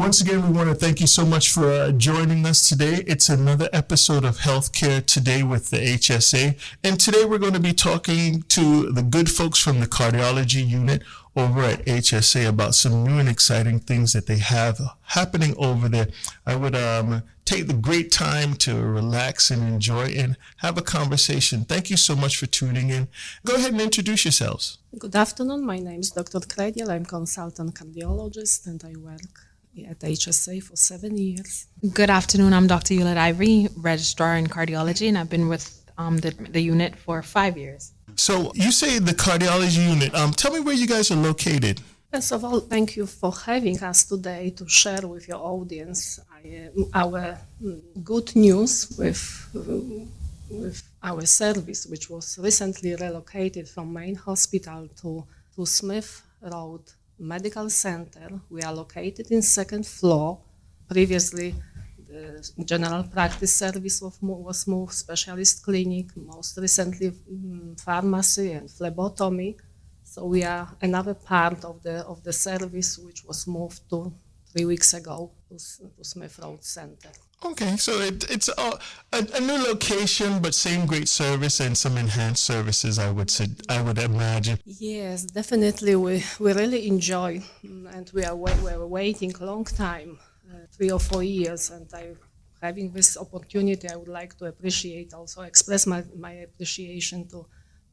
Once again, we want to thank you so much for joining us today. It's another episode of Healthcare Today with the HSA. And today we're going to be talking to the good folks from the cardiology unit over at HSA about some new and exciting things that they have happening over there. I would take the great time to relax and enjoy and have a conversation. Thank you so much for tuning in. Go ahead and introduce yourselves. Good afternoon. My name is Dr. Kregiel. I'm consultant cardiologist and I work at HSA for 7 years. Good afternoon. I'm Dr. Ulett-Ivey, registrar in cardiology, and I've been with the unit for 5 years. So you say the cardiology unit. Tell me where you guys are located. First of all, thank you for having us today to share with your audience our good news with our service, which was recently relocated from main hospital to Smith Road Medical Center. We are located in second floor. Previously, the general practice service was moved, specialist clinic, most recently pharmacy and phlebotomy. So we are another part of the service which was moved to 3 weeks ago to Smith Road Center. Okay, so it's a new location, but same great service and some enhanced services, I would imagine. Yes, definitely. We really enjoy, and we were waiting a long time, 3 or 4 years, and having this opportunity, I would like to express my appreciation to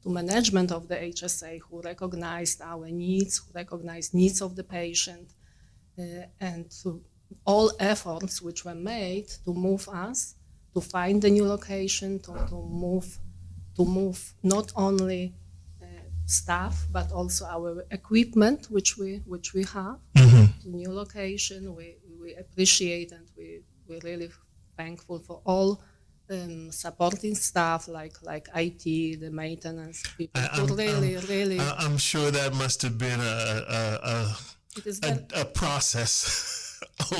management of the HSA, who recognized our needs, who recognized needs of the patient, and to all efforts which were made to move us, to find a new location, to move not only staff but also our equipment which we have to new location. We appreciate and we're really thankful for all supporting staff like IT, the maintenance people. I'm sure that must have been a process.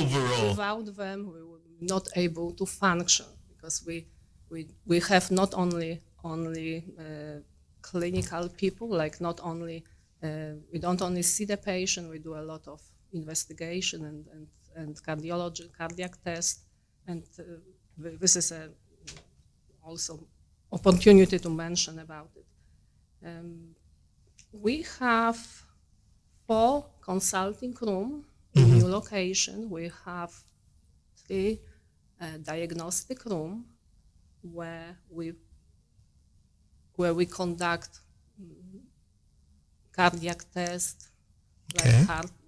Overall, without them, we would be not able to function because we have not only clinical people, like not only we don't only see the patient, we do a lot of investigation and cardiac tests, and this is also opportunity to mention about it. We have 4 consulting rooms. New location. We have 3 diagnostic room where we conduct cardiac tests,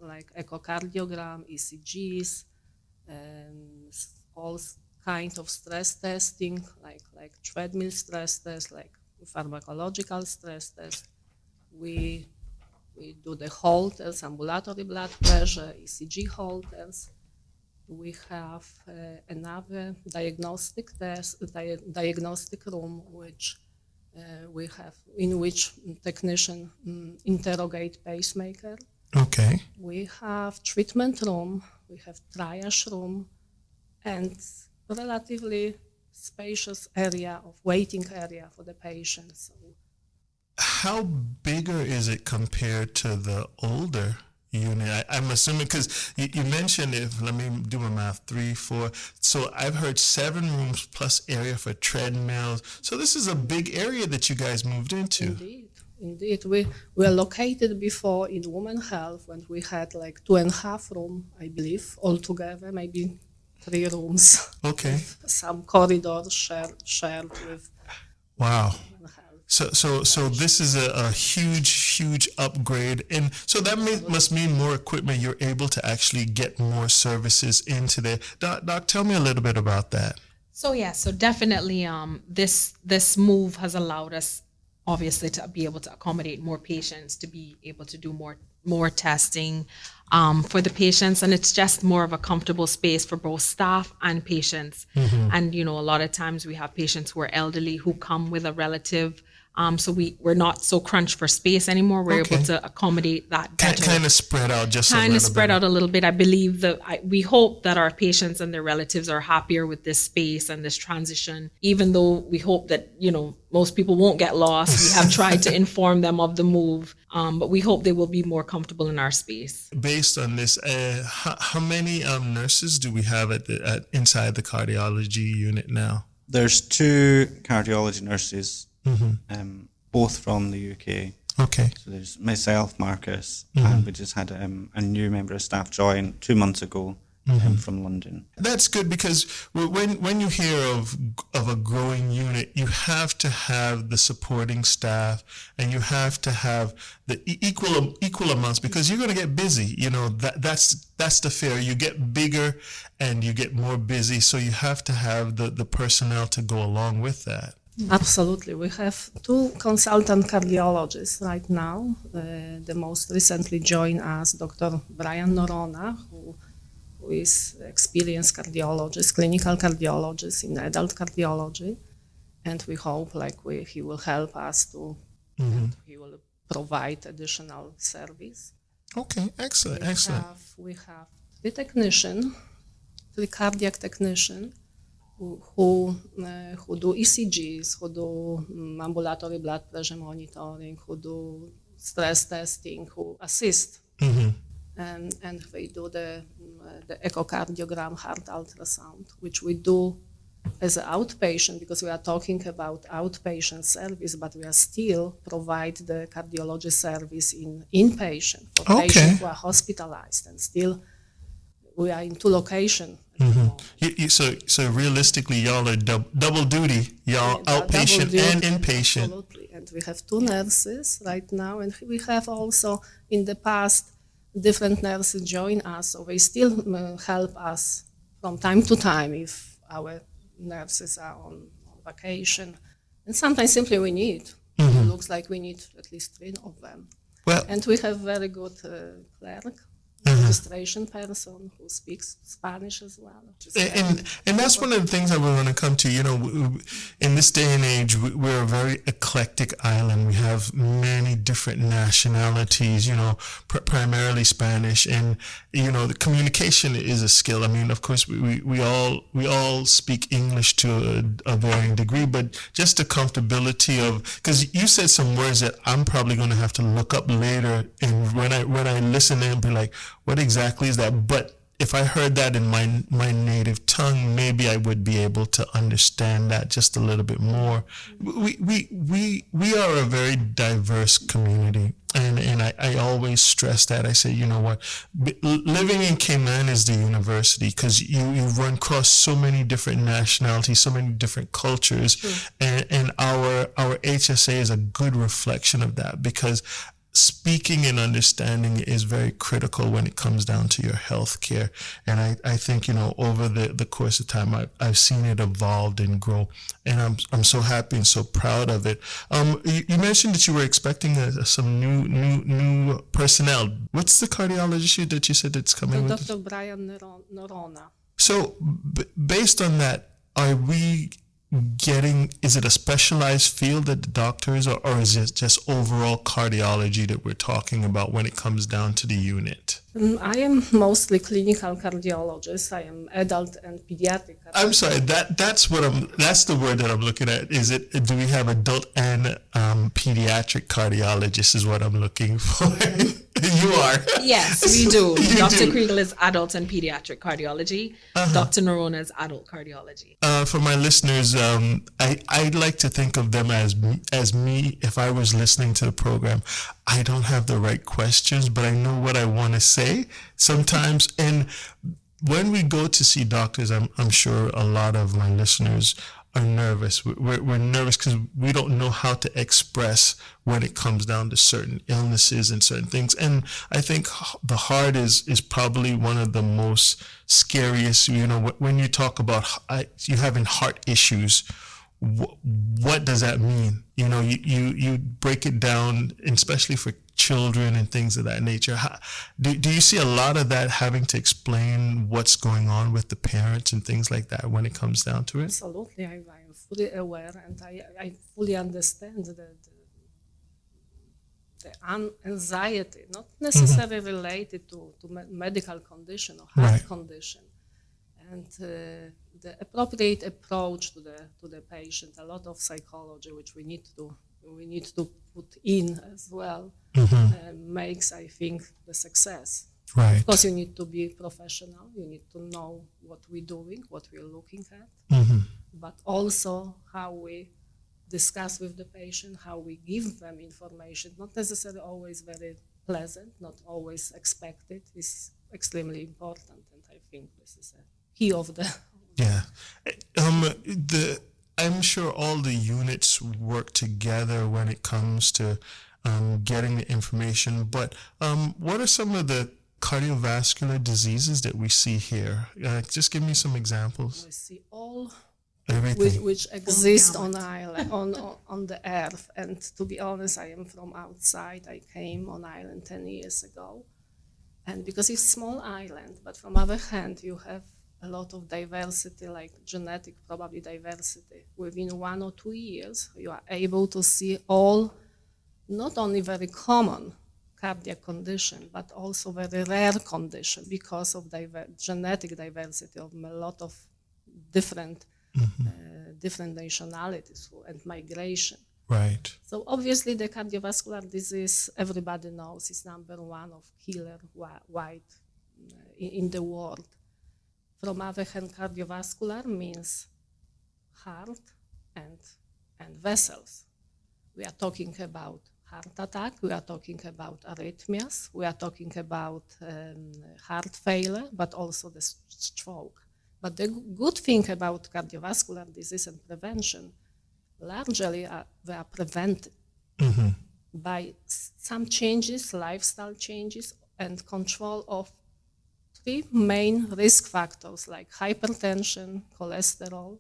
like echocardiogram, ECGS, all kinds of stress testing, like treadmill stress test, like pharmacological stress test. We do the Holters, ambulatory blood pressure, ECG Holters. We have another diagnostic room, in which technician interrogate pacemaker. Okay. We have treatment room. We have triage room, and relatively spacious waiting area for the patients. How bigger is it compared to the older unit? I'm assuming, because you mentioned, let me do my math, 3, 4. So I've heard 7 rooms plus area for treadmills. So this is a big area that you guys moved into. Indeed. We were located before in Women Health when we had like 2.5 rooms, I believe, altogether, maybe 3 rooms. Okay. Some corridors shared with. Wow. So this is a huge upgrade, and so that must mean more equipment. You're able to actually get more services into there. Doc, tell me a little bit about that. So definitely this move has allowed us obviously to be able to accommodate more patients, to be able to do more testing for the patients, and it's just more of a comfortable space for both staff and patients. And a lot of times we have patients who are elderly who come with a relative. So we're not so crunched for space anymore. We're able to accommodate that better. Kind of spread out just a little bit. Kind of spread out a little bit. I believe we hope that our patients and their relatives are happier with this space and this transition, even though we hope that, most people won't get lost. We have tried to inform them of the move. But we hope they will be more comfortable in our space. Based on this, how many nurses do we have inside the cardiology unit now? There's 2 cardiology nurses, both from the UK. Okay. So there's myself, Marcus, and we just had a new member of staff join 2 months ago from London. That's good, because when you hear of a growing unit, you have to have the supporting staff, and you have to have the equal amounts, because you're going to get busy. That's the fear. You get bigger and you get more busy, so you have to have the personnel to go along with that. Absolutely. We have 2 consultant cardiologists right now. The most recently joined us, Dr. Brian Norona, who is experienced cardiologist, clinical cardiologist in adult cardiology. And we hope he will help us to, and he will provide additional service. Okay, excellent. We have 3 technicians, 3 cardiac technicians, who do ECGs, who do ambulatory blood pressure monitoring, who do stress testing, who assist. And they do the echocardiogram heart ultrasound, which we do as an outpatient, because we are talking about outpatient service, but we are still provide the cardiology service in inpatient for patients who are hospitalized, and still we are in 2 locations. So realistically, y'all are double duty. Y'all outpatient and inpatient. Absolutely. And we have 2 nurses right now, and we have also in the past different nurses join us, so they still help us from time to time if our nurses are on vacation. And sometimes simply we need. It looks like we need at least 3 of them. Well, and we have very good clerk, registration person who speaks Spanish as well. And that's one of the things I was going to come to. In this day and age, we're a very eclectic island. We have many different nationalities, primarily Spanish. And, the communication is a skill. I mean, of course, we all speak English to a varying degree, but just the comfortability of, because you said some words that I'm probably going to have to look up later. And when I listen and be like, what exactly is that? But if I heard that in my native tongue, maybe I would be able to understand that just a little bit more. We are a very diverse community, and I always stress that. I say, living in Cayman is the university, because you run across so many different nationalities, so many different cultures, and our HSA is a good reflection of that, because speaking and understanding is very critical when it comes down to your health care. And I think, over the course of time, I've seen it evolve and grow. And I'm so happy and so proud of it. You mentioned that you were expecting some new personnel. What's the cardiologist that you said that's coming with? Dr. Brian Norona. So based on that, are we is it a specialized field that the doctors, or is it just overall cardiology that we're talking about when it comes down to the unit? I am mostly clinical cardiologist. I am adult and pediatric cardiologist. I'm sorry, that's the word that I'm looking at. Do we have adult and pediatric cardiologists is what I'm looking for? You are. Yes, we do. Dr. Kregiel is adult and pediatric cardiology. Dr. Norona is adult cardiology. For my listeners, I'd like to think of them as me if I was listening to the program. I don't have the right questions, but I know what I want to say sometimes. And when we go to see doctors, I'm sure a lot of my listeners are nervous. We're nervous because we don't know how to express when it comes down to certain illnesses and certain things. And I think the heart is probably one of the most scariest. When you talk about you having heart issues, what does that mean? You break it down, especially for children and things of that nature. Do you see a lot of that having to explain what's going on with the parents and things like that when it comes down to it? Absolutely. I am fully aware, and I fully understand the anxiety, not necessarily related to medical condition or heart condition, and the appropriate approach to the patient. A lot of psychology which we need to we need to put in as well, makes, I think, the success. Right. Of course, you need to be professional. You need to know what we're doing, what we're looking at, but also how we discuss with the patient, how we give them information, not necessarily always very pleasant, not always expected, is extremely important. And I think this is a key of the... Yeah. I'm sure all the units work together when it comes to getting the information, but what are some of the cardiovascular diseases that we see here? Just give me some examples. We see all Everything. which exist on island, on the earth. And to be honest, I am from outside. I came on island 10 years ago. And because it's a small island, but from other hand, you have a lot of diversity, like genetic probably diversity. Within 1 or 2 years, you are able to see all, not only very common cardiac condition, but also very rare condition because of genetic diversity of a lot of different different nationalities and migration. Right. So obviously the cardiovascular disease, everybody knows, is number one of killer in the world. From other hand, cardiovascular means heart and vessels. We are talking about heart attack, we are talking about arrhythmias, we are talking about heart failure, but also the stroke. But the good thing about cardiovascular disease and prevention, largely they are prevented by some changes, lifestyle changes, and control of 3 main risk factors like hypertension, cholesterol,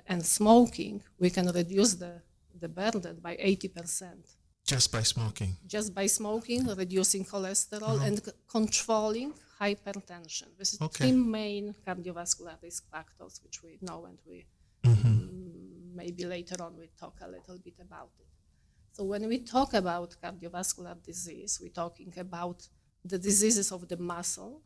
and smoking. We can reduce the burden by 80%. Just by smoking? Just by smoking, reducing cholesterol, and controlling hypertension. This is 3 main cardiovascular risk factors which we know, and we maybe later on we talk a little bit about it. So when we talk about cardiovascular disease, we're talking about the diseases of the muscle,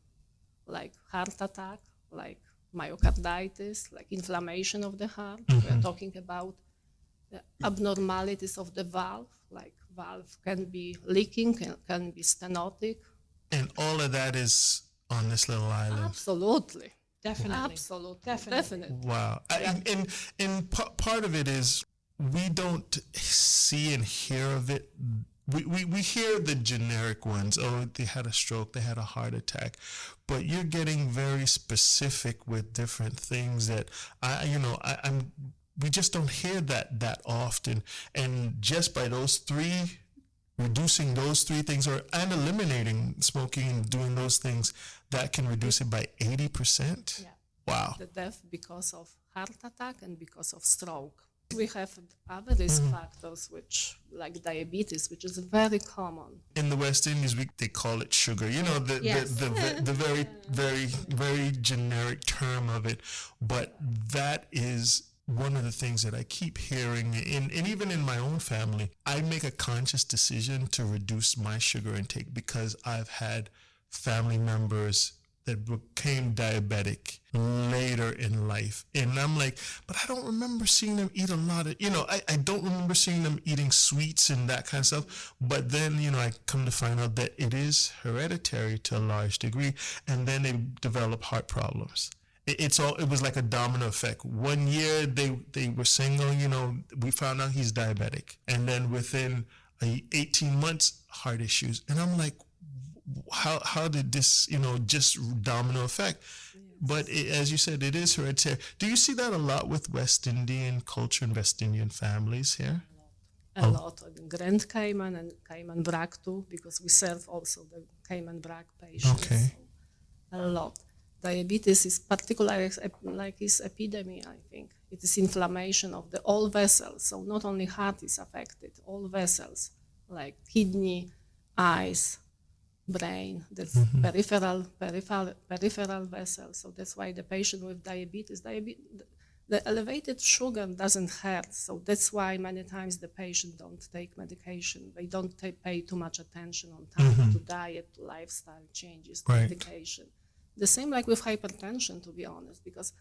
like heart attack, like myocarditis, like inflammation of the heart. We're talking about the abnormalities of the valve, like valve can be leaking, can be stenotic. And all of that is on this little island? Absolutely. Definitely. Absolutely. Definitely. Wow. And part of it is we don't see and hear of it. We hear the generic ones. Oh, they had a stroke, they had a heart attack. But you're getting very specific with different things that we just don't hear that often. And just by reducing those 3 things and eliminating smoking and doing those things, that can reduce it by 80%? Yeah. Wow. The death because of heart attack and because of stroke. We have other risk factors, which like diabetes, which is very common. In the West Indies, they call it sugar. You know, the very, very, very generic term of it. But that is one of the things that I keep hearing, and even in my own family, I make a conscious decision to reduce my sugar intake because I've had family members that became diabetic later in life. And I'm like, but I don't remember seeing them eat a lot of, I don't remember seeing them eating sweets and that kind of stuff. But then, I come to find out that it is hereditary to a large degree. And then they develop heart problems. It was like a domino effect. 1 year they were saying, we found out he's diabetic. And then within 18 months, heart issues. And I'm like, how did this, just domino effect? Yes. But as you said, it is hereditary. Do you see that a lot with West Indian culture and West Indian families here? A lot. Grand Cayman and Cayman Brac too, because we serve also the Cayman Brac patients. Okay. So a lot. Diabetes is particularly like this epidemic, I think. It is inflammation of all vessels. So not only heart is affected, all vessels like kidney, eyes, brain, that's peripheral vessels. So that's why the patient with diabetes, the elevated sugar doesn't hurt. So that's why many times the patient don't take medication. They don't pay too much attention on time to diet, to lifestyle changes, to medication. The same like with hypertension, to be honest, because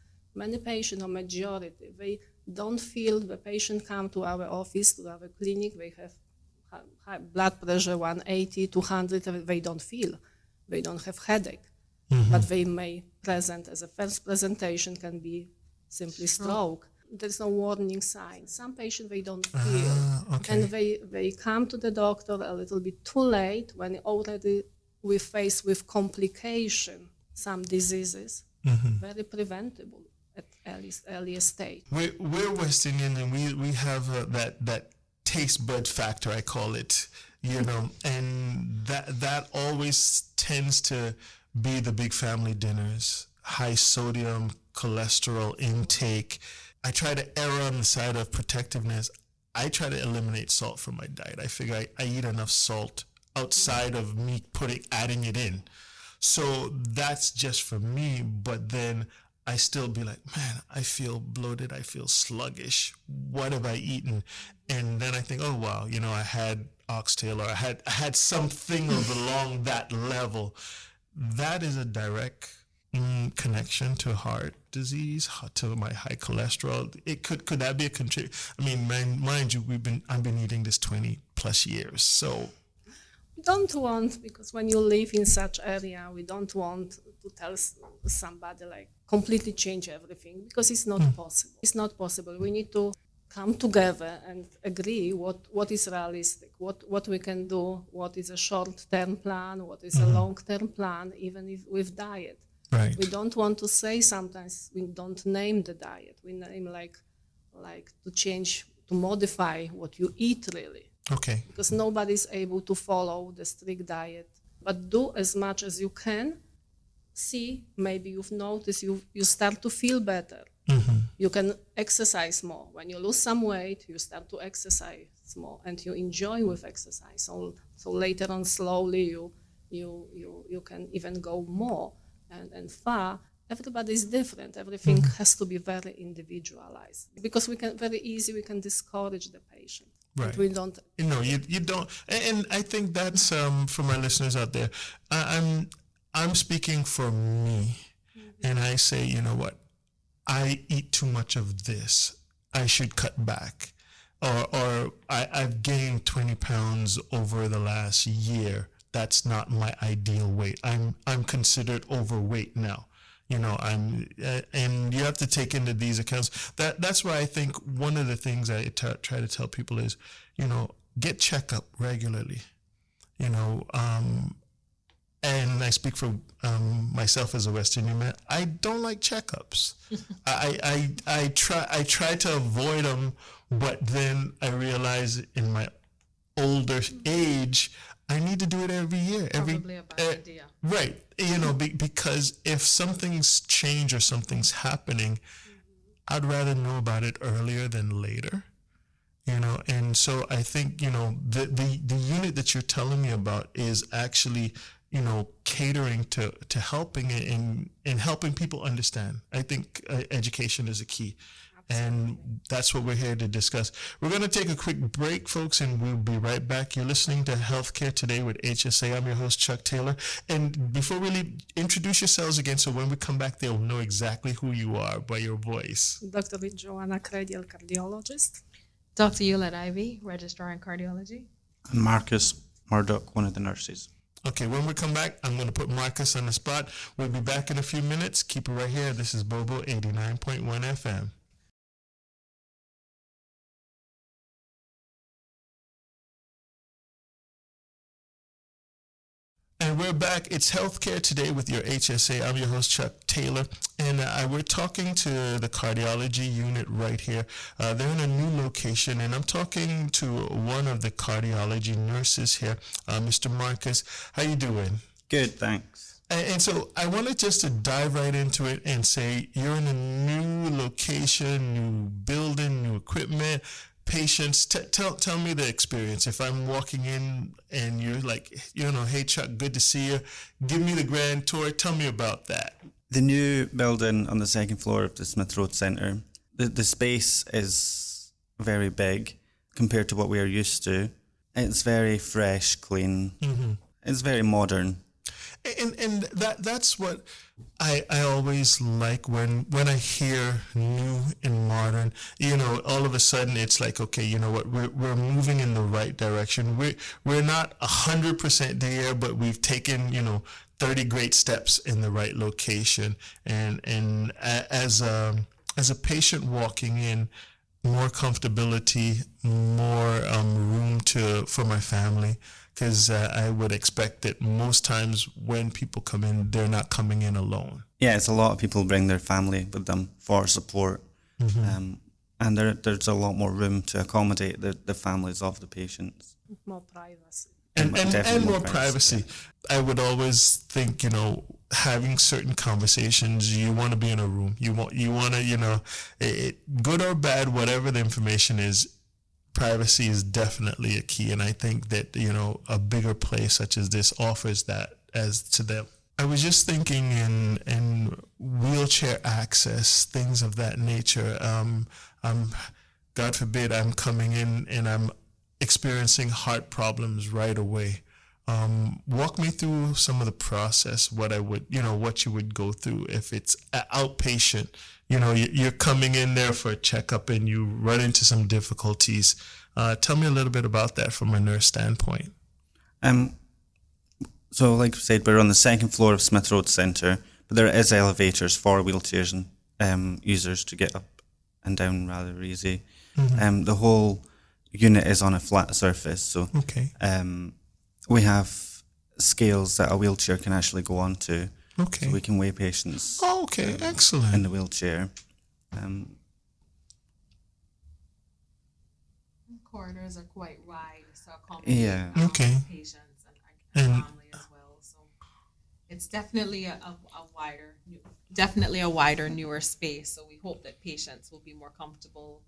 Many patients, or majority, they don't feel, the patient come to our office, to our clinic, they have high blood pressure 180, 200, they don't feel. They don't have headache. But they may present as a first presentation can be simply stroke. There's no warning sign. Some patients, they don't feel. Okay. And they come to the doctor a little bit too late when already we face with complication, some diseases, very preventable at earlier stage. We're West Indian, and we have that taste bud factor, I call it, and that always tends to be the big family dinners, high sodium, cholesterol intake. I try to err on the side of protectiveness. I try to eliminate salt from my diet. I figure I eat enough salt outside of me adding it in. So that's just for me, but then I still be like, man, I feel bloated, I feel sluggish. What have I eaten? And then I think, oh wow, I had oxtail, or I had something along that level. That is a direct connection to heart disease, to my high cholesterol. Could that be a contributor? I mean, mind you, I've been eating this 20 plus years, so. We don't want, because when you live in such area, we don't want to tell somebody like completely change everything, because it's not possible. It's not possible. We need to come together and agree what is realistic, what we can do, what is a short-term plan, what is a long-term plan, even if with diet. Right. We don't want to say, sometimes we don't name the diet. We name like to change, to modify what you eat really. Okay. Because nobody's able to follow the strict diet. But do as much as you can. See, maybe you've noticed you start to feel better. You can exercise more. When you lose some weight, you start to exercise more, and you enjoy with exercise. So later on, slowly you can even go more and far. Everybody is different. Everything has to be very individualized, because we can discourage the patient. Right. But we don't. You don't. And I think that's for my listeners out there. I'm speaking for me, and I say, you know what? I eat too much of this. I should cut back. Or I've gained 20 pounds over the last year. That's not my ideal weight. I'm considered overweight now. And you have to take into these accounts. That's why I think one of the things I try to tell people is, get checkup regularly. And I speak for myself as a West Indian man. I don't like checkups. I try to avoid them, but then I realize in my older age, I need to do it every year. Probably a bad idea. Right. Because if something's changed or something's happening, I'd rather know about it earlier than later. And so I think, the unit that you're telling me about is actually, catering to helping and helping people understand. I think education is a key. And that's what we're here to discuss. We're going to take a quick break, folks, and we'll be right back. You're listening to Healthcare Today with HSA. I'm your host, Chuck Taylor. And before we introduce yourselves again, so when we come back, they'll know exactly who you are by your voice. Dr. Joanna, Kregiel, cardiologist. Dr. Ulett-Ivey, registrar in cardiology. And Marcus Murdoch, one of the nurses. Okay, when we come back, I'm going to put Marcus on the spot. We'll be back in a few minutes. Keep it right here. This is Bobo 89.1 FM. And we're back. It's Healthcare Today with your HSA. I'm your host, Chuck Taylor. And we're talking to the cardiology unit right here. They're in a new location. And I'm talking to one of the cardiology nurses here, Mr. Marcus. How you doing? Good, thanks. And so I wanted just to dive right into it and say you're in a new location, new building, new equipment. Patients, tell me the experience. If I'm walking in and you're like, hey Chuck, good to see you. Give me the grand tour. Tell me about that. The new building on the second floor of the Smith Road Centre, the space is very big compared to what we are used to. It's very fresh, clean. Mm-hmm. It's very modern. And that's what I always like when I hear new and modern, all of a sudden it's like, okay, you know what, we're moving in the right direction. We're not 100% there, but we've taken 30 great steps in the right location. And as a patient walking in, more comfortability, more room for my family. Because I would expect that most times when people come in, they're not coming in alone. Yeah, it's a lot of people bring their family with them for support. And there's a lot more room to accommodate the families of the patients. More privacy. And Definitely more privacy. Yeah. I would always think, having certain conversations, you want to be in a room. You want to, good or bad, whatever the information is, privacy is definitely a key, and I think that a bigger place such as this offers that as to them. I was just thinking in wheelchair access, things of that nature. God forbid I'm coming in and I'm experiencing heart problems right away. Walk me through some of the process, what you would go through if it's outpatient. You're coming in there for a checkup and you run into some difficulties. Tell me a little bit about that from a nurse standpoint. So like I said, we're on the second floor of Smith Road Centre, but there is elevators for wheelchairs and users to get up and down rather easy. The whole unit is on a flat surface, so okay. We have scales that a wheelchair can actually go onto. Okay. So we can weigh patients. Oh, okay, excellent. In the wheelchair. Corridors are quite wide, so accommodate okay. patients and family as well. So it's definitely a wider, newer space. So we hope that patients will be more comfortable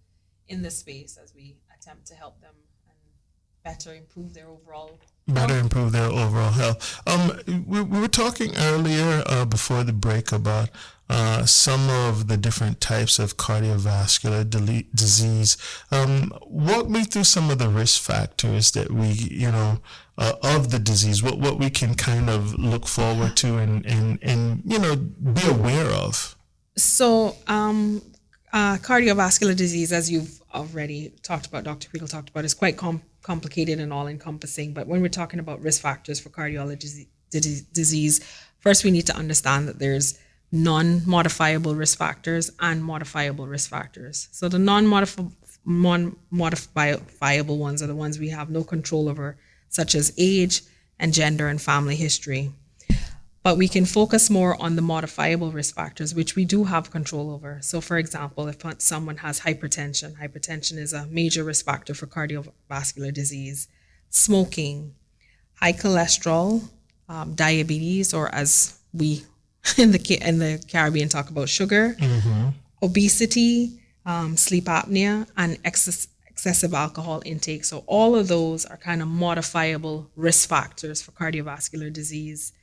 in the space as we attempt to help them and better improve their overall health. We were talking earlier before the break about some of the different types of cardiovascular disease. Walk me through some of the risk factors that we, of the disease, what we can kind of look forward to and be aware of. So cardiovascular disease, as you've already talked about, Dr. Kregiel talked about, is quite complicated and all-encompassing. But when we're talking about risk factors for cardiology disease, first we need to understand that there's non-modifiable risk factors and modifiable risk factors. So the non-modifiable ones are the ones we have no control over, such as age and gender and family history. But we can focus more on the modifiable risk factors, which we do have control over. So for example, if someone has hypertension is a major risk factor for cardiovascular disease, smoking, high cholesterol, diabetes, or as we in the Caribbean talk about sugar, obesity, sleep apnea, and excessive alcohol intake. So all of those are kind of modifiable risk factors for cardiovascular disease.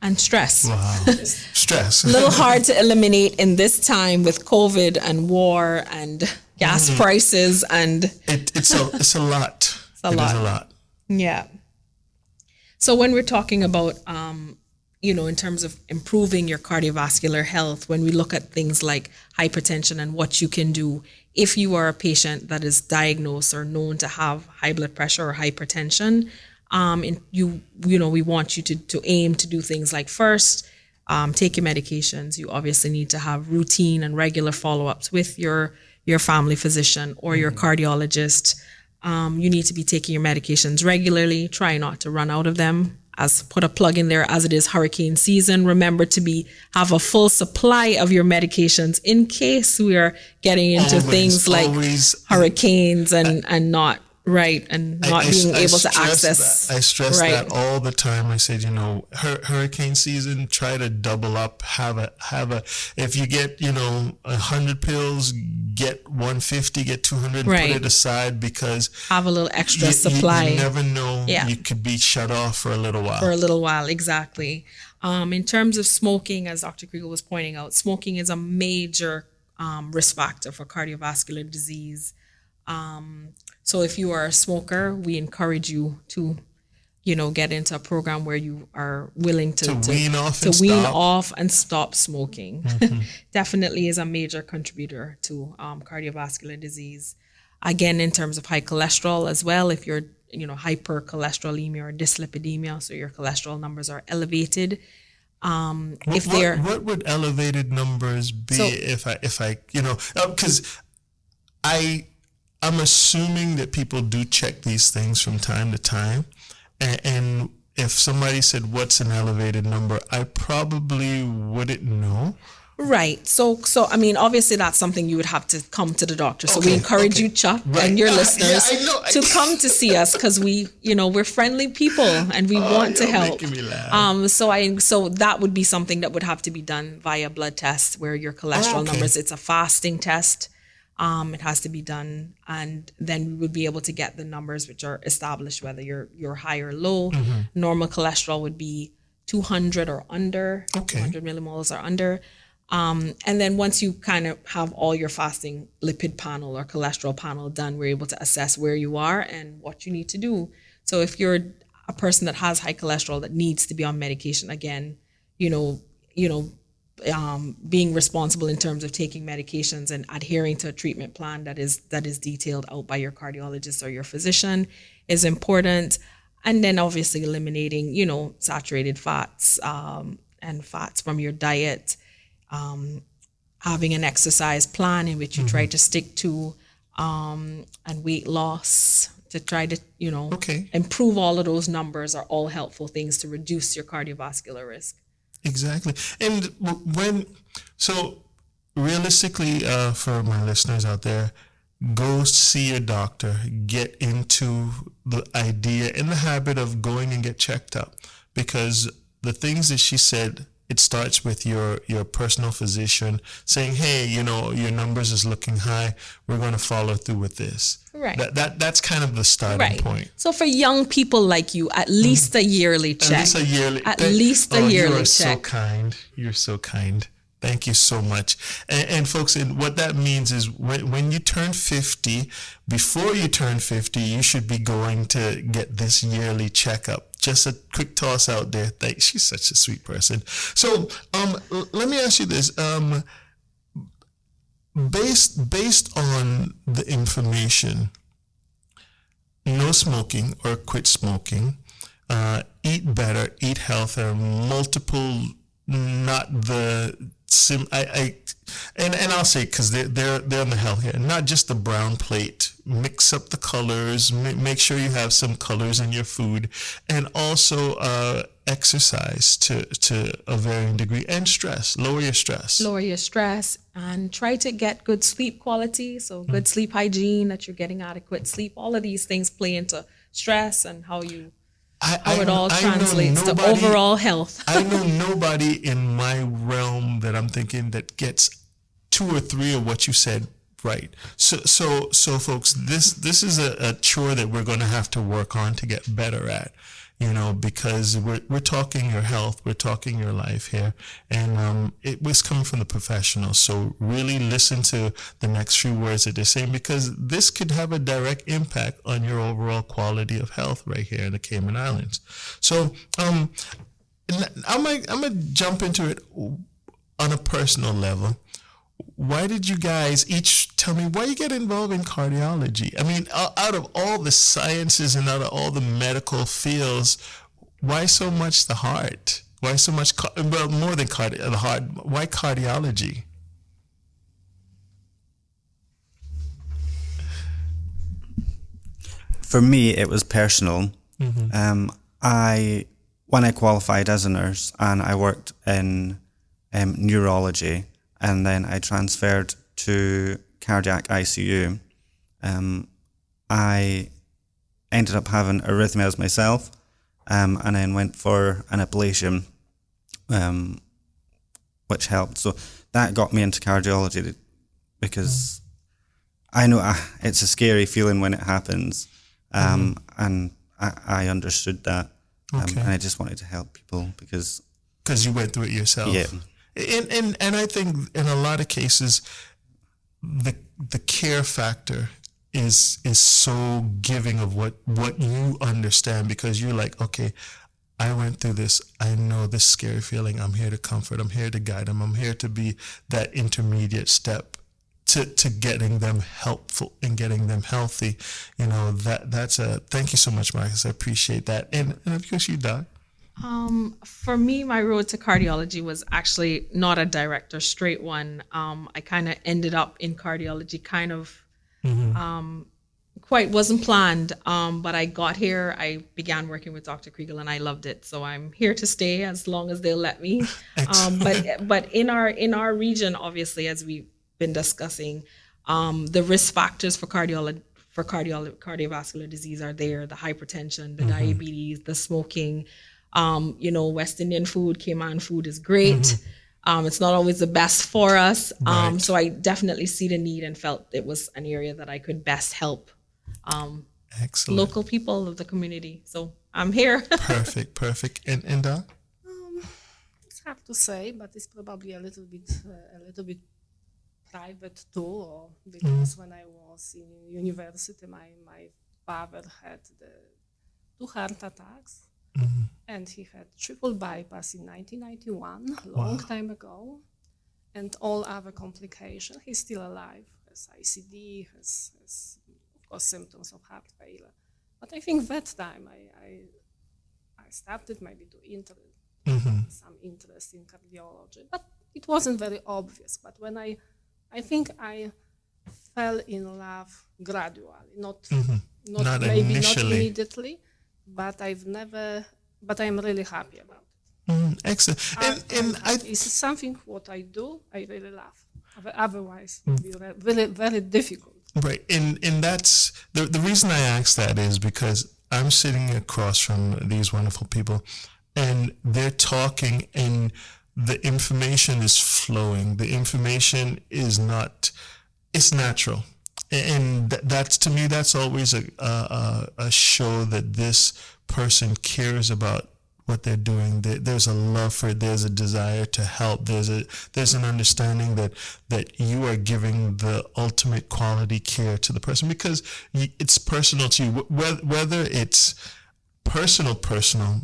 And stress. Wow. Stress. A little hard to eliminate in this time with COVID and war and gas prices and it's a lot. It is a lot. Yeah. So when we're talking about in terms of improving your cardiovascular health, when we look at things like hypertension and what you can do if you are a patient that is diagnosed or known to have high blood pressure or hypertension, we want you to aim to do things like first, take your medications. You obviously need to have routine and regular follow-ups with your family physician or your cardiologist. You need to be taking your medications regularly. Try not to run out of them. Put a plug in there, as it is hurricane season. Remember to have a full supply of your medications in case we are getting into things like hurricanes and not. Right, and not being able to access. I stress that all the time. I said, hurricane season, try to double up. Have a. If you get 100 pills, get 150, get 200, right. Put it aside because have a little extra supply. You never know. Yeah. You could be shut off for a little while. Exactly. In terms of smoking, as Dr. Kregiel was pointing out, smoking is a major risk factor for cardiovascular disease. So if you are a smoker, we encourage you to, get into a program where you are willing to wean off and stop smoking. Definitely is a major contributor to cardiovascular disease. Again, in terms of high cholesterol as well, if you're hypercholesterolemia or dyslipidemia, so your cholesterol numbers are elevated. What would elevated numbers be if I because I'm assuming that people do check these things from time to time, and if somebody said what's an elevated number, I probably wouldn't know. Right. So I mean, obviously that's something you would have to come to the doctor. So we encourage you, Chuck, and your listeners to come to see us, because we're friendly people and we want to help. Making me laugh. So that would be something that would have to be done via blood test, where your cholesterol numbers, it's a fasting test. It has to be done, and then we would be able to get the numbers which are established whether you're high or low. Normal cholesterol would be 200 or under, 200 millimoles or under. And then once you kind of have all your fasting lipid panel or cholesterol panel done, we're able to assess where you are and what you need to do. So if you're a person that has high cholesterol that needs to be on medication, again, being responsible in terms of taking medications and adhering to a treatment plan that is detailed out by your cardiologist or your physician is important. And then obviously eliminating, saturated fats and fats from your diet. Having an exercise plan in which you try to stick to, and weight loss to try to, improve all of those numbers are all helpful things to reduce your cardiovascular risk. Exactly. And so realistically, for my listeners out there, go see your doctor, get into the idea and the habit of going and get checked up, because the things that she said, it starts with your personal physician saying, hey, your numbers is looking high. We're going to follow through with this. Right. That's kind of the starting point. So for young people like you, at least a yearly check. At least a yearly check. You're so kind. Thank you so much. And folks, and what that means is when you turn 50, before you turn 50, you should be going to get this yearly checkup. Just a quick toss out there. Thanks. She's such a sweet person. So let me ask you this. Based on the information, no smoking or quit smoking, eat better, eat healthier, multiple, not the and I'll say, because they're on the health here, not just the brown plate. Mix up the colors. Make sure you have some colors in your food, and also exercise to a varying degree, and stress. Lower your stress, and try to get good sleep quality. So good sleep hygiene, that you're getting adequate sleep. All of these things play into stress and how it all translates to overall health. I know nobody in my realm that I'm thinking that gets 2 or 3 of what you said right. So folks, this is a chore that we're going to have to work on to get better at, because we're talking your health, we're talking your life here, and it was coming from the professionals. So really listen to the next few words that they're saying, because this could have a direct impact on your overall quality of health right here in the Cayman Islands. So I'm gonna jump into it on a personal level. Why did you guys each tell me why you get involved in cardiology? I mean, out of all the sciences and out of all the medical fields, why so much the heart? Why so much, more than the heart, why cardiology? For me, it was personal. When I qualified as a nurse, and I worked in neurology, and then I transferred to cardiac ICU. I ended up having arrhythmias myself, and then went for an ablation, which helped. So that got me into cardiology, because I know it's a scary feeling when it happens, and I understood that, and I just wanted to help people because you went through it yourself. Yeah. And I think in a lot of cases, the care factor is so giving of what you understand, because you're like, okay, I went through this. I know this scary feeling. I'm here to comfort. I'm here to guide them. I'm here to be that intermediate step to getting them helpful and getting them healthy. You know, that's a thank you so much, Marcus. I appreciate that. And of course you, Doc. For me, my road to cardiology was actually not a direct or straight one. I kind of ended up in cardiology quite wasn't planned, but I got here. I began working with Dr. Kregiel and I loved it. So I'm here to stay as long as they'll let me. But in our region, obviously, as we've been discussing, the risk factors for cardiovascular disease are there: the hypertension, the diabetes, the smoking. West Indian food, Cayman food is great. It's not always the best for us. Right. So I definitely see the need and felt it was an area that I could best help Excellent. local people of the community. So I'm here. Perfect. And Doc? It's hard to say, but it's probably a little bit private too, because when I was in university, my father had the 2 heart attacks. And he had triple bypass in 1991, long time ago, and all other complications. He's still alive, has ICD, has of course symptoms of heart failure. But I think that time I started maybe to some interest in cardiology, but it wasn't very obvious. But when I think I fell in love gradually, not immediately. But I'm really happy about it. Excellent. And it's something what I do, I really love. Otherwise, it would be very, very difficult. Right. And that's the reason I ask that is because I'm sitting across from these wonderful people and they're talking and the information is flowing. The information is it's natural. And that's, to me, that's always a show that this person cares about what they're doing. There's a love for it. There's a desire to help. There's an understanding that you are giving the ultimate quality care to the person because it's personal to you. Whether it's personal,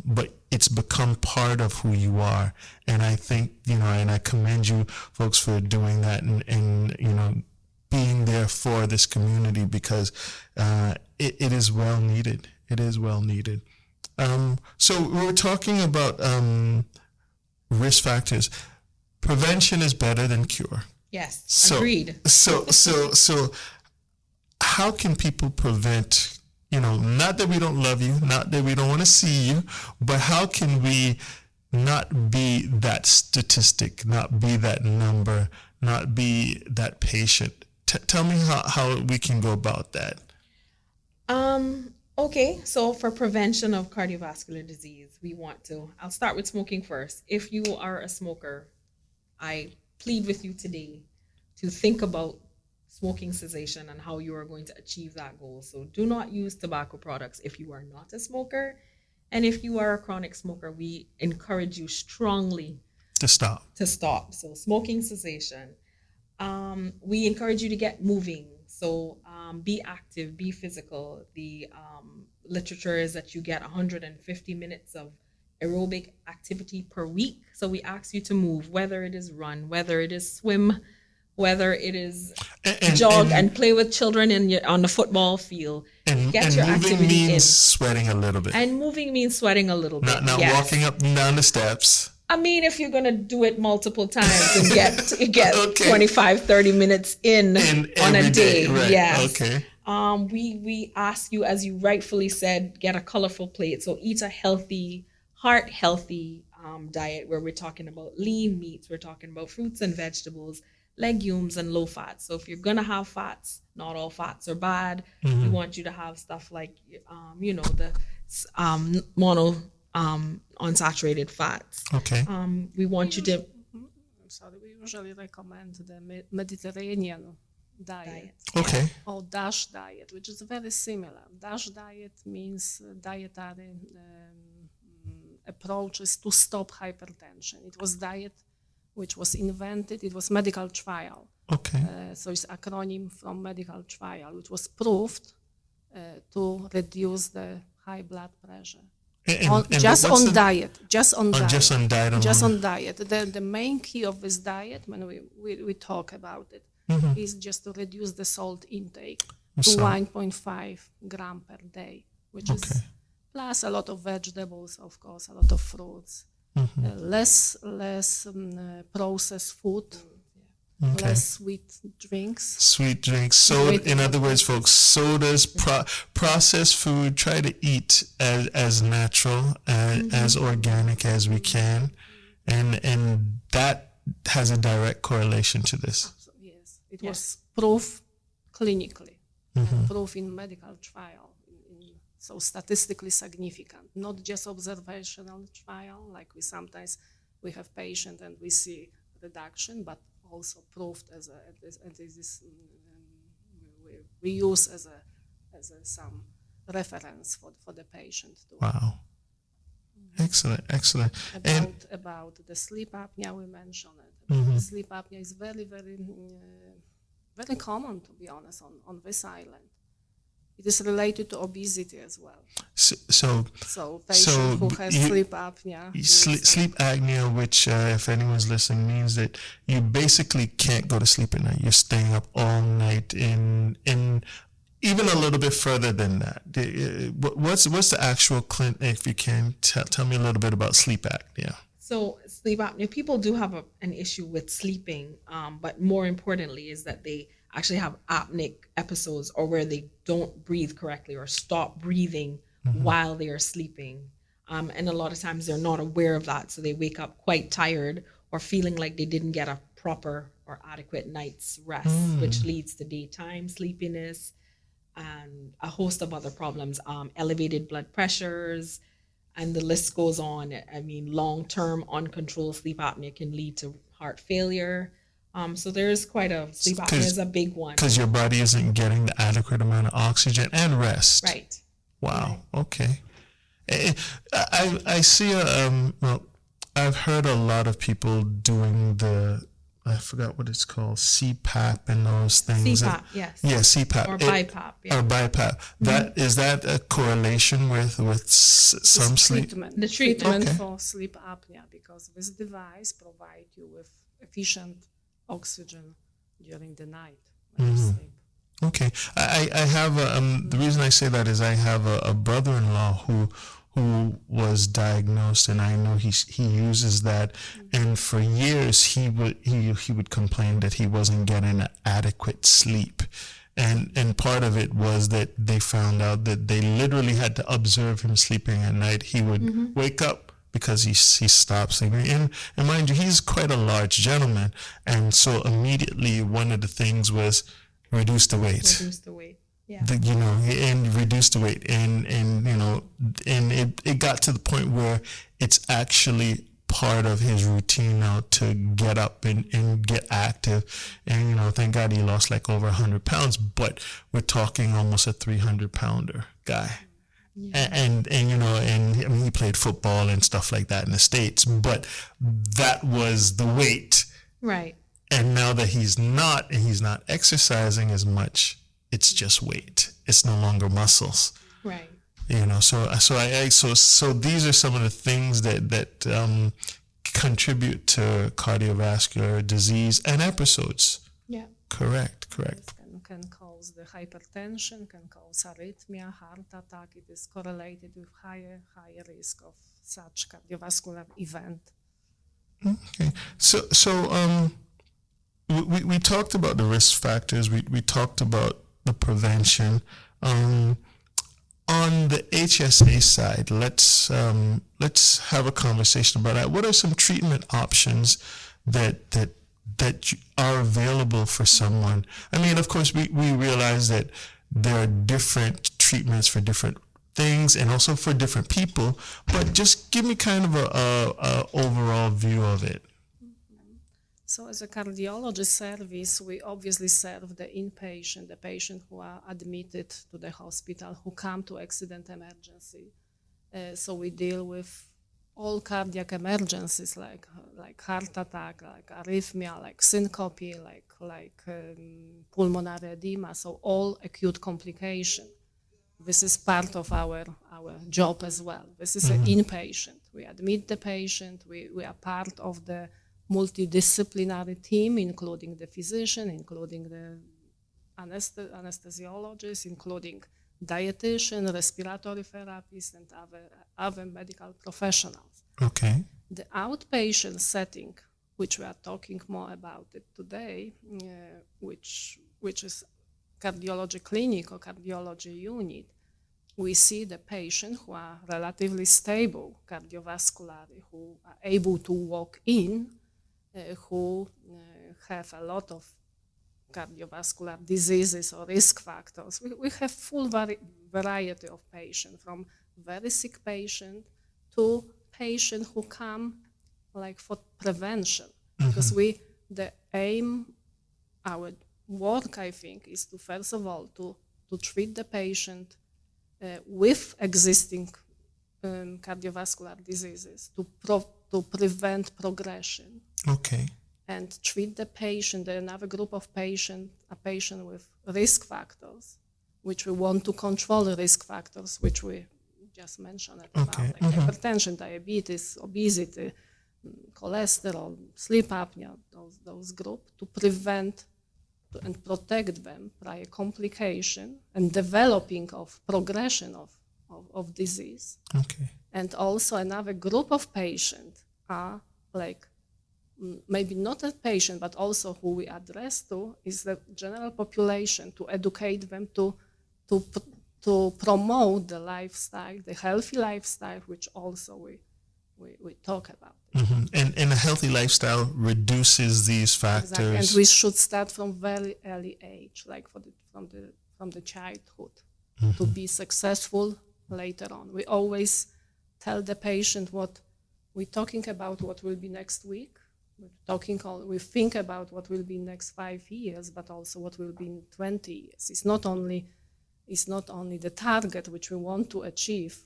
but it's become part of who you are. And I think, and I commend you folks for doing that and being there for this community because it is well needed. It is well needed. So we were talking about risk factors. Prevention is better than cure. Yes, agreed. So how can people prevent, not that we don't love you, not that we don't want to see you, but how can we not be that statistic, not be that number, not be that patient? Tell me how we can go about that. Okay, so for prevention of cardiovascular disease, I'll start with smoking first. If you are a smoker, I plead with you today to think about smoking cessation and how you are going to achieve that goal. So do not use tobacco products if you are not a smoker. And if you are a chronic smoker, we encourage you strongly to stop. So smoking cessation. We encourage you to get moving. So be active, be physical. The literature is that you get 150 minutes of aerobic activity per week. So we ask you to move, whether it is run, whether it is swim, whether it is jog and play with children on the football field. Get your moving activity means in. Sweating a little bit. And moving means sweating a little bit. Not yes. walking up and down the steps. I mean, if you're going to do it multiple times and get okay. 25, 30 minutes in on a day. Right. Yes. Okay. We ask you, as you rightfully said, get a colorful plate. So eat a healthy, heart-healthy diet where we're talking about lean meats, we're talking about fruits and vegetables, legumes, and low fat. So if you're going to have fats, not all fats are bad. We want you to have stuff like, the mono unsaturated fats. Okay. We want you to... We usually recommend the Mediterranean diet. Okay. Or DASH diet, which is very similar. DASH diet means dietary approaches to stop hypertension. It was diet which was invented. It was medical trial. Okay. So it's acronym from medical trial, which was proved to reduce the high blood pressure. Just on diet. Just on diet alone. Just on diet. The main key of this diet, when we talk about it, is just to reduce the salt intake to 1.5 gram per day, which is plus a lot of vegetables, of course, a lot of fruits, less processed food. Less sweet drinks. Sweet drinks. Soda. In other words, folks, sodas, processed food. Try to eat as natural, as organic as we can, and that has a direct correlation to this. Yes, it was proof clinically, and proof in medical trial. So statistically significant, not just observational trial, like we have patient and we see reduction, but also proved we use as some reference for the patient too. Wow. Excellent. About the sleep apnea, we mentioned it. Sleep apnea is very, very, very common, to be honest, on this island. It is related to obesity as well. So patients who have sleep apnea. Sleep apnea, which if anyone's listening, means that you basically can't go to sleep at night. You're staying up all night in even a little bit further than that. What's the actual clinic, if you can tell me a little bit about sleep apnea? So sleep apnea, people do have an issue with sleeping, but more importantly is that they actually have apneic episodes, or where they don't breathe correctly or stop breathing while they are sleeping. And a lot of times they're not aware of that. So they wake up quite tired or feeling like they didn't get a proper or adequate night's rest, which leads to daytime sleepiness and a host of other problems, elevated blood pressures, and the list goes on. I mean, long-term uncontrolled sleep apnea can lead to heart failure. So there's quite sleep apnea is a big one. Because your body isn't getting the adequate amount of oxygen and rest. Right. Wow. Right. Okay. I see I've heard a lot of people doing I forgot what it's called, CPAP and those things. CPAP, yes. Yeah, CPAP. Or BiPAP. Yeah. Or BiPAP. Is that a correlation with some sleep? The treatment for sleep apnea, because this device provides you with efficient oxygen during the night when you sleep. Okay. I have the reason I say that is I have a brother-in-law who was diagnosed, and I know he uses that, and for years he would complain that he wasn't getting adequate sleep, and part of it was that they found out that they literally had to observe him sleeping at night. He would wake up because he stopped sleeping, and mind you, he's quite a large gentleman, and so immediately one of the things was reduce the weight. Yeah. And reduce the weight, and it got to the point where it's actually part of his routine now to get up and get active, and thank God he lost like over 100 pounds, but we're talking almost a 300-pounder guy. Yeah. And I mean, he played football and stuff like that in the States, but that was the weight. Right. And now that he's not exercising as much, it's just weight. It's no longer muscles. Right. So these are some of the things that contribute to cardiovascular disease and episodes. Yeah. Correct. Can cause the hypertension, can cause arrhythmia, heart attack. It is correlated with higher risk of such cardiovascular event. Okay. So we talked about the risk factors. We talked about the prevention. On the HSA side, let's have a conversation about that. What are some treatment options that are available for someone? I mean, of course, we realize that there are different treatments for different things and also for different people, but just give me kind of a overall view of it. So as a cardiology service, we obviously serve the inpatient, the patient who are admitted to the hospital, who come to accident emergency. So we deal with all cardiac emergencies like heart attack, like arrhythmia, like syncope, like pulmonary edema, so all acute complication. This is part of our job as well. This is an inpatient. We admit the patient. We are part of the multidisciplinary team, including the physician, including the anesthesiologist, including dietitian, respiratory therapists, and other medical professionals. Okay. The outpatient setting, which we are talking more about it today, which is cardiology clinic or cardiology unit, we see the patient who are relatively stable cardiovascularly, who are able to walk in, who have a lot of cardiovascular diseases or risk factors. We have full variety of patients, from very sick patient to patient who come like for prevention. Because the aim, our work, I think, is to first of all to treat the patient with existing cardiovascular diseases, to prevent progression. Okay. And treat the patient, another group of a patient with risk factors, which we want to control the risk factors, which we just mentioned about, like hypertension, diabetes, obesity, cholesterol, sleep apnea, those groups, to prevent and protect them prior complication and developing of progression of disease. Okay. And also another group of patients are like, maybe not a patient, but also who we address to is the general population, to educate them to promote the lifestyle, the healthy lifestyle, which also we talk about. And a healthy lifestyle reduces these factors. Exactly. And we should start from very early age, like from the childhood, to be successful later on. We always tell the patient what we're talking about, what will be next week. We think about what will be next 5 years, but also what will be in 20 years. It's not only the target which we want to achieve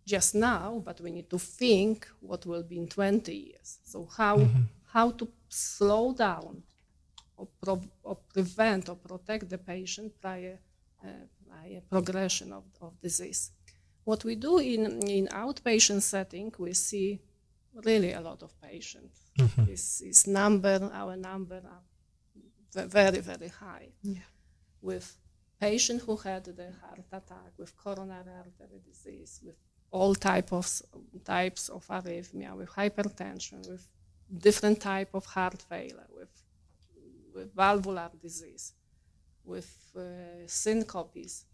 just now, but we need to think what will be in 20 years. So how to slow down or prevent or protect the patient prior progression of disease. What we do in outpatient setting, we see really a lot of patients. Our number are very, very high. Yeah. With patients who had the heart attack, with coronary artery disease, with all types of arrhythmia, with hypertension, with different type of heart failure, with valvular disease, with syncopes.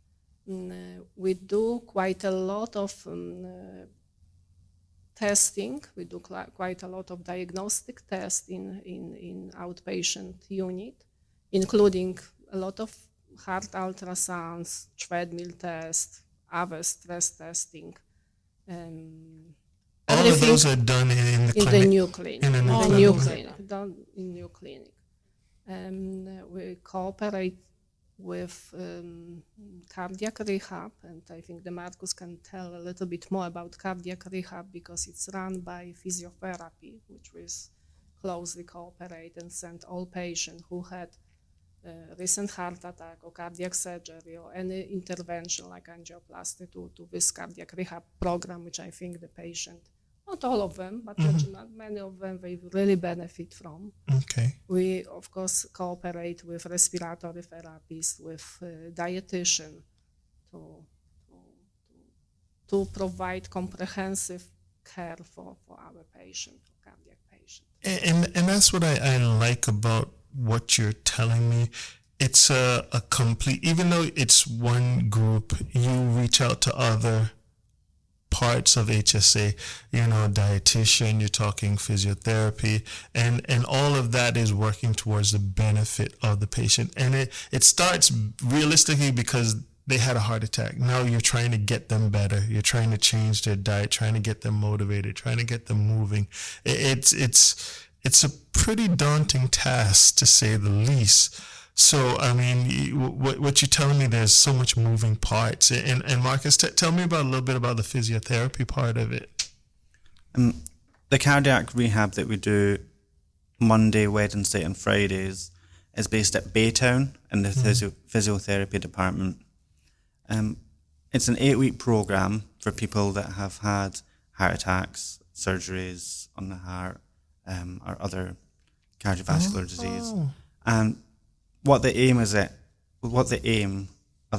We do quite a lot of testing. We do quite a lot of diagnostic tests in outpatient unit, including a lot of heart ultrasounds, treadmill tests, other stress testing. All of those are done in the clinic. The new clinic. Done in new clinic. We cooperate with cardiac rehab, and I think Marcus can tell a little bit more about cardiac rehab because it's run by physiotherapy, which we closely cooperate and send all patients who had recent heart attack or cardiac surgery or any intervention like angioplasty to this cardiac rehab program, which I think the patient, not all of them, but many of them, they really benefit from. Okay. We, of course, cooperate with respiratory therapists, with dietitian to provide comprehensive care for our patient, for cardiac patient. And that's what I like about what you're telling me. It's a complete, even though it's one group, you reach out to other parts of HSA, dietitian, you're talking physiotherapy, and all of that is working towards the benefit of the patient. And it starts realistically because they had a heart attack. Now you're trying to get them better. You're trying to change their diet, trying to get them motivated, trying to get them moving. It's a pretty daunting task, to say the least. So, I mean, what you're telling me, there's so much moving parts. And Marcus, tell me about a little bit about the physiotherapy part of it. The cardiac rehab that we do Monday, Wednesday, and Fridays is based at Baytown in the physiotherapy department. It's an 8-week program for people that have had heart attacks, surgeries on the heart, or other cardiovascular disease. And what the aim of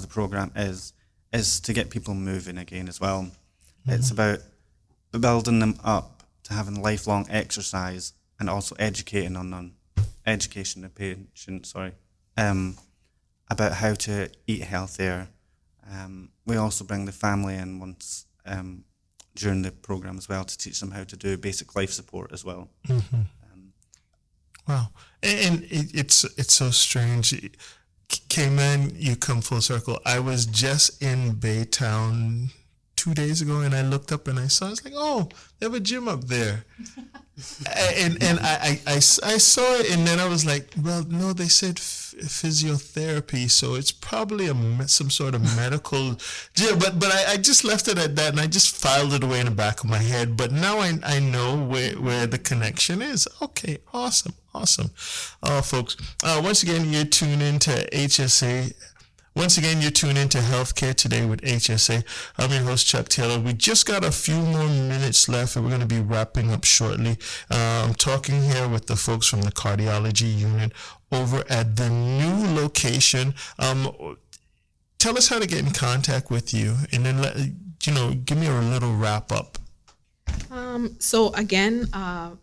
the program is to get people moving again as well. It's about building them up to having lifelong exercise and also educating the patient, about how to eat healthier. We also bring the family in once during the program as well to teach them how to do basic life support as well. Wow. And it's so strange. Cayman, you come full circle. I was just in Baytown 2 days ago, and I looked up and I saw, it's like, oh, they have a gym up there. and I saw it, and then I was like, well, no, they said physiotherapy, so it's probably some sort of medical gym. But I just left it at that, and I just filed it away in the back of my head. But now I know where the connection is. Okay, awesome. Folks, once again, you're tuned into HSA. Once again, you're tuned into Healthcare Today with HSA. I'm your host, Chuck Taylor. We just got a few more minutes left, and we're going to be wrapping up shortly. I'm talking here with the folks from the Cardiology unit over at the new location. Tell us how to get in contact with you, and then give me a little wrap up. So again,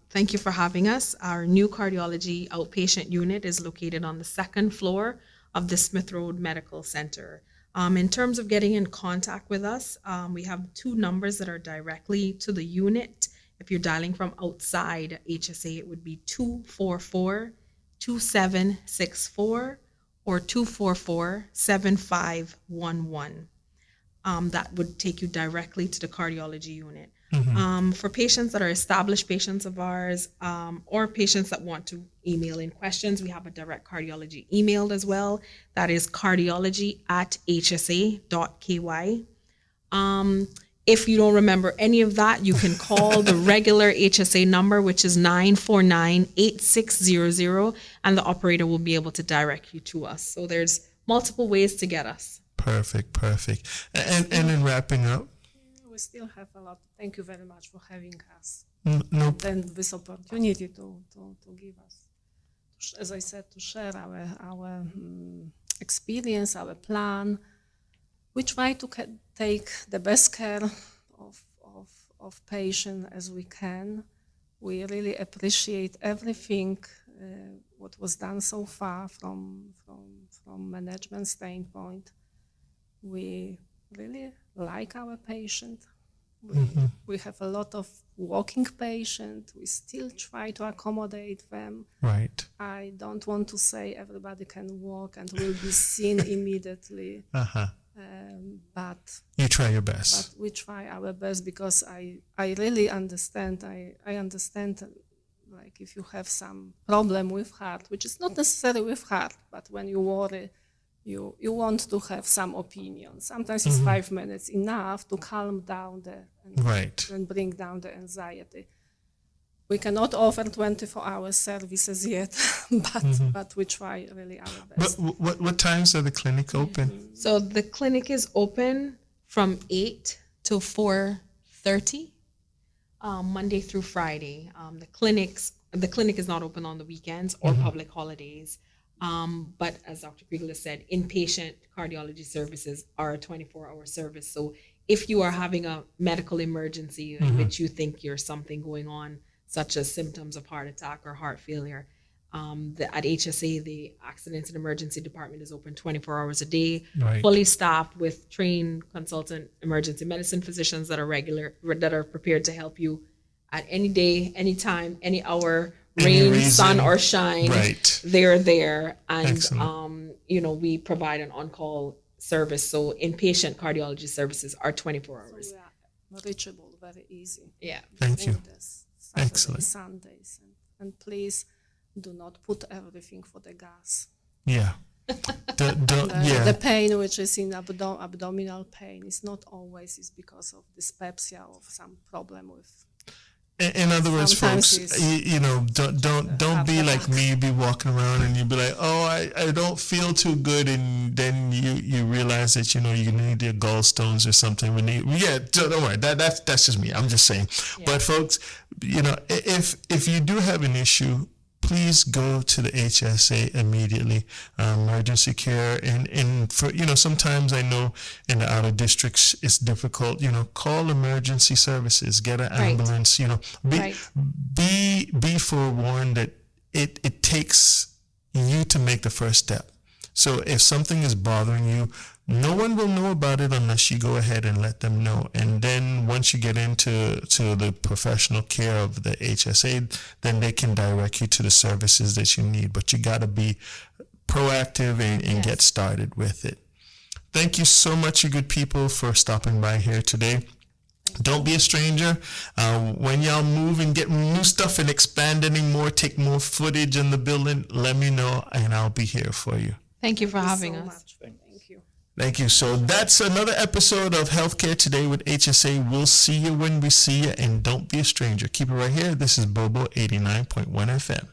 thank you for having us. Our new cardiology outpatient unit is located on the 2nd floor of the Smith Road Medical Center. In terms of getting in contact with us, we have 2 numbers that are directly to the unit. If you're dialing from outside HSA, it would be 244-2764 or 244-7511. That would take you directly to the cardiology unit. For patients that are established patients of ours, or patients that want to email in questions, we have a direct cardiology email as well. That is cardiology@hsa.ky. If you don't remember any of that, you can call the regular HSA number, which is 949-8600, and the operator will be able to direct you to us. So there's multiple ways to get us. Perfect. And in wrapping up, We still have a lot. Thank you very much for having us. No. And this opportunity to give us, as I said, to share our experience, our plan. We try to take the best care of patient as we can. We really appreciate everything what was done so far from management standpoint. We really like our patient. We have a lot of walking patients. We still try to accommodate them. Right. I don't want to say everybody can walk and will be seen immediately. But you try your best. But we try our best, because I really understand. I understand, like, if you have some problem with heart, which is not necessarily with heart, but when you worry, you want to have some opinion. Sometimes it's 5 minutes enough to calm down and bring down the anxiety. We cannot offer 24-hour services yet, but we try really our best. But what times are the clinic open? So the clinic is open from 8 to 4:30, Monday through Friday. The clinic is not open on the weekends or public holidays. But as Dr. Kregiel has said, inpatient cardiology services are a 24-hour service. So if you are having a medical emergency in which you think there's something going on, such as symptoms of heart attack or heart failure, at HSA, the Accidents and Emergency Department is open 24 hours a day, fully staffed with trained consultant emergency medicine physicians that are prepared to help you at any day, any time, any hour, rain, sun, or shine. They're there. And, we provide an on-call service. So inpatient cardiology services are 24 hours. So we are reachable, very easy. Yeah. Thank you. Saturdays, Sundays. And please do not put everything for the gas. Yeah. The pain which is in abdominal pain is not always is because of dyspepsia or some problem with. In other words, Sometimes folks, don't be like me. You be walking around and you be like, oh, I don't feel too good, and then you realize that you need your gallstones or something. Don't worry. That's just me. I'm just saying. Yeah. But folks, if you do have an issue, please go to the HSA immediately, emergency care. And for, sometimes I know in the outer districts it's difficult, call emergency services, get an ambulance, be forewarned that it takes you to make the first step. So if something is bothering you, no one will know about it unless you go ahead and let them know. And then once you get into the professional care of the HSA, then they can direct you to the services that you need. But you got to be proactive and get started with it. Thank you so much, you good people, for stopping by here today. Don't be a stranger. When y'all move and get new stuff and expand anymore, take more footage in the building, let me know and I'll be here for you. Thank you for having us. Much. Thank you. Thank you. So that's another episode of Healthcare Today with HSA. We'll see you when we see you, and don't be a stranger. Keep it right here. This is Bobo 89.1 FM.